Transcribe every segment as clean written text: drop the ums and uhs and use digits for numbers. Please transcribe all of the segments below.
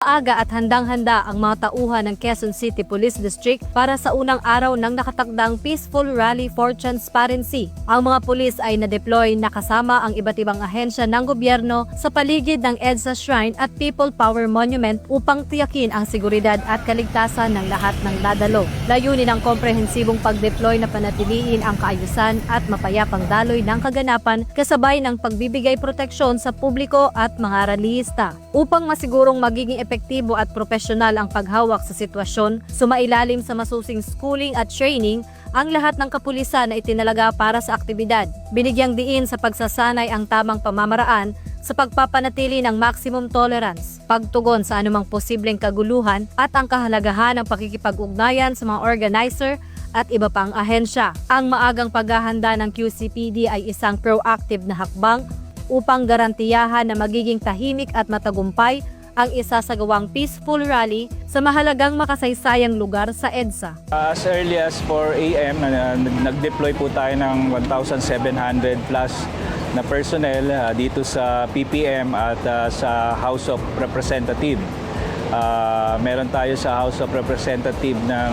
Maaga at handang-handa ang mga tauhan ng Quezon City Police District para sa unang araw ng nakatakdang Peaceful Rally for Transparency. Ang mga pulis ay na-deploy na kasama ang iba't ibang ahensya ng gobyerno sa paligid ng EDSA Shrine at People Power Monument upang tiyakin ang seguridad at kaligtasan ng lahat ng dadalo. Layunin ng komprehensibong pag-deploy na panatiliin ang kaayusan at mapayapang daloy ng kaganapan kasabay ng pagbibigay proteksyon sa publiko at mga rallyista. Upang masigurong magiging epektibo at profesional ang paghawak sa sitwasyon, sumailalim sa masusing schooling at training ang lahat ng kapulisan na itinalaga para sa aktibidad. Binigyang diin sa pagsasanay ang tamang pamamaraan sa pagpapanatili ng maximum tolerance, pagtugon sa anumang posibleng kaguluhan at ang kahalagahan ng pakikipag-ugnayan sa mga organizer at iba pang ahensya. Ang maagang paghahanda ng QCPD ay isang proactive na hakbang upang garantiyahan na magiging tahimik at matagumpay ang isasagawang peaceful rally sa mahalagang makasaysayang lugar sa EDSA. As early as 4 a.m. nag-deploy po tayo ng 1,700 plus na personnel dito sa PPM at sa House of Representatives. Meron tayo sa House of Representatives ng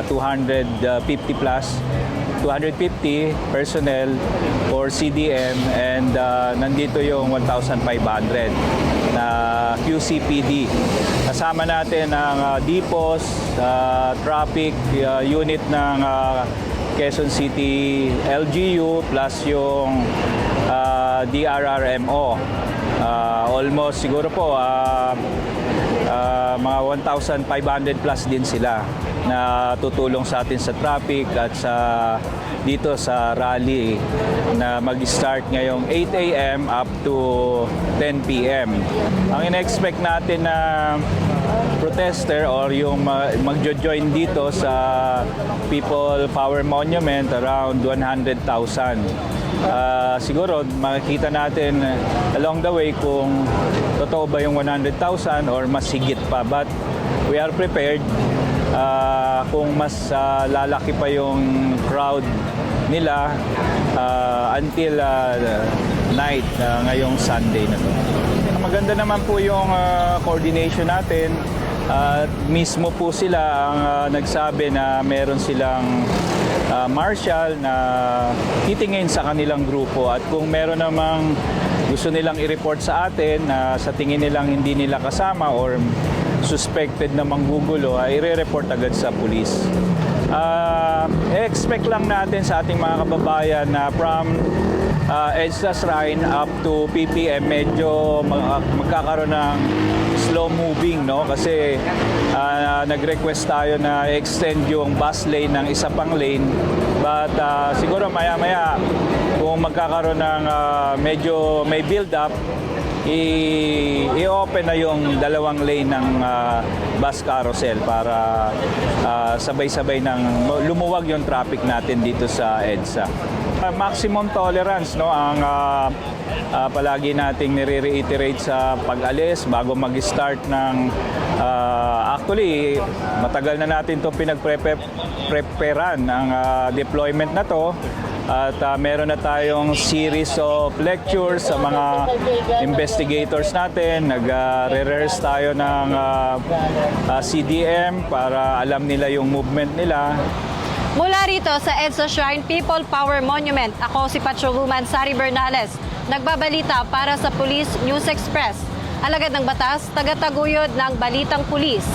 250 plus 250 personnel for CDM and nandito yung 1,500 na QCPD. Kasama natin ang DPOS, traffic unit ng Quezon City LGU plus yung DRRMO. Almost siguro po mga 1,500 plus din sila na tutulong sa atin sa traffic at dito sa rally na mag-start ngayong 8 a.m. up to 10 p.m. Ang ina-expect natin na protester or yung magjo-join dito sa People Power Monument around 100,000. Siguro makikita natin along the way kung totoo ba yung 100,000 or mas higit pa, but we are prepared kung mas lalaki pa yung crowd nila until night ngayong Sunday na to. Maganda naman po yung coordination natin at mismo po sila ang nagsabi na meron silang marshal na titingin sa kanilang grupo at kung meron namang gusto nilang i-report sa atin na sa tingin nilang hindi nila kasama or suspected na manggugulo ay i-report agad sa pulis. Expect lang natin sa ating mga kababayan na from EDSA Shrine up to PPM medyo magkakaroon ng slow moving, no? Kasi nag-request tayo na extend yung bus lane ng isa pang lane, but siguro maya-maya kung magkakaroon ng medyo may build up, i-open na yung dalawang lane ng bus carousel para sabay-sabay ng lumuwag yung traffic natin dito sa EDSA. Maximum tolerance, no, ang palagi nating nire-reiterate sa pag-alis bago mag-start ng actually matagal na natin 'to pinag-preparan ang deployment na 'to. At meron na tayong series of lectures sa mga investigators natin. Nag-rehearse tayo ng CDM para alam nila yung movement nila. Mula rito sa EDSA Shrine People Power Monument, ako si Patrolwoman Sari Bernales, nagbabalita para sa Police News Express. Alagad ng batas, tagataguyod ng Balitang Pulis.